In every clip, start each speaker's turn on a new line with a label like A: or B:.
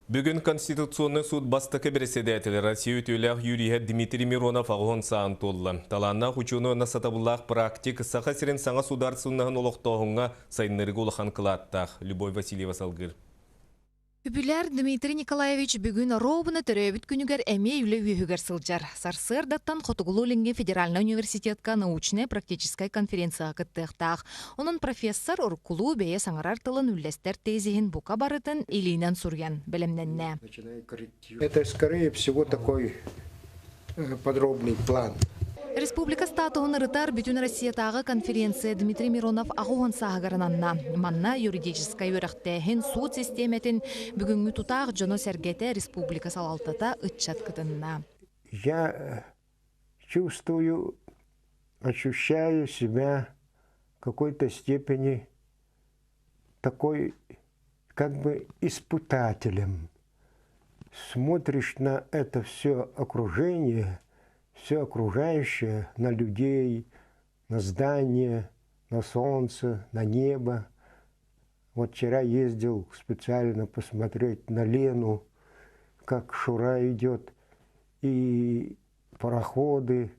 A: Бүгін Конституционный суд бастықы председателі Россия өтілі Юрий Дмитрий Миронов ағын саан толы. Таланна хучуны насатабыллақ практик сақа сирен саңа сударсыннағын олықтауыңа сайынларығы олақан қылаттақ. Любовь Васильева салғыр.
B: Үпілер Дмитрий Николаевич бүгін робыны түрөбіт күнігер әме үлі үйігер сылжар. Сарсырдаттан Хотугулу Ленге Федеральный университетка научная практическая конференция қыттықтақ. Onun профессор Уркулу бәе саңарар тылын үллестер тезихін бука барытын илинен сурян білімненне.
C: Это, скорее всего, такой подробный план.
B: Республика статуын рытар бүтін Россиятағы конференция Дмитрий Миронов ағуын сағыгарынанна. Манна юридическай өріқтәхін суд системетін бүгінгі тұтақ жоно сәргеті республика салалтата ұтчат кытынна.
C: Я чувствую, ощущаю себя в какой-то степени такой, как бы, испытателем. Смотришь на это все окружение, все окружающее, на людей, на здания, на солнце, на небо. Вот вчера ездил специально посмотреть на Лену, как Шура идет, и пароходы,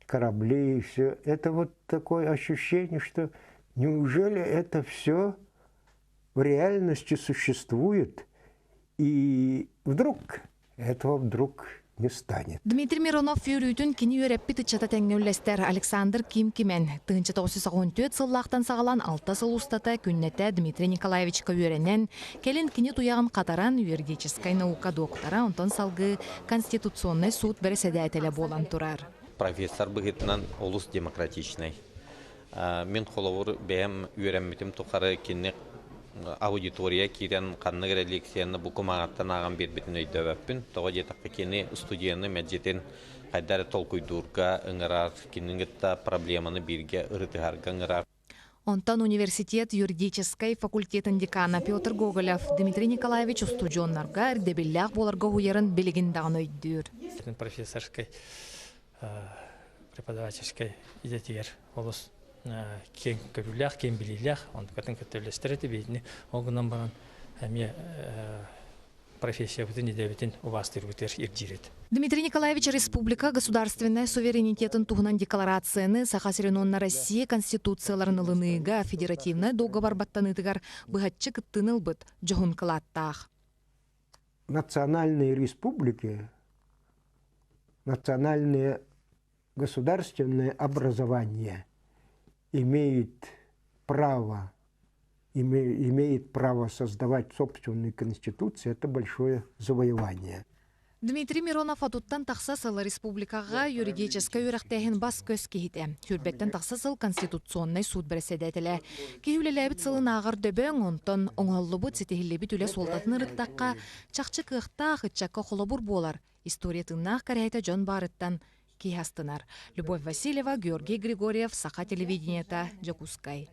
C: корабли, и все. Это вот такое ощущение, что неужели это все в реальности существует, и вдруг этого вдруг не станет.
B: Дмитрий Миронов фюрүтүн кини өреппи тычата теңнеулестер Александр Ким-Кимен. Тыгынчы 994 сыллақтан сағалан 6 сыл устата күннете Дмитрий Николаевичка үйренен, келин кини туяғын қатаран юридическай наука доктора, онтон салгы Конституционный суд председателя болан турар.
D: Профессор бұғытынан олус демократичный. Мен қолауыр бәйім үйренметім тұқары кенне аудитория кирен қанныгыр лекцияны бұқымағаттан аған бербетін өйдөбәппін. Тоға жетаққа кені студияны мәджетін қайдары толкуйдурға ыңырар, кеніңгітті проблеманы бірге ұрытығарға ыңырар.
B: Онтан университет юридической факультетін декана Петр Гоголев Дмитрий Николаевич устудионларға әрдебілләқ боларға хуярын білігіндағын өйдір.
E: Профессорской, преподавательской идетер олыс. Кен көрілях, кен білілях, онды қатын көттелестереті бейдіне оғынан баған әме профессия бұтын едебетін ұбастыр бұтыр ердерет.
B: Дмитрий Николаевич республика государственная суверенитетін туғынан декларацияны Саха-Сиренонна Россия конституцияларын ылыныға федеративны договор баттанытығар бұғатчы кыттыныл бұд жоғын қылаттақ.
C: Национальные республики, национальное государственное образование имеет право создавать собственную конституцию, это большое завоевание.
B: Дмитрий Миронов атуттан тақсасыл республикаға юридическа өріқтәхін бас көз кейді. Хүрбеттен тақсасыл Конституционный суд председателі. Кейулеләбіт сылын ағыр дөбен онтон оңғаллы бұд сетехілебіт үлі солдатын ұрыттаққа чақчы қықта қытчаққа қолабыр болар. Историятыннақ кәрәйті жон барыттан Кихастынар. Любовь Васильева, Георгий Григорьев, Саха телевидениета, Джакускай.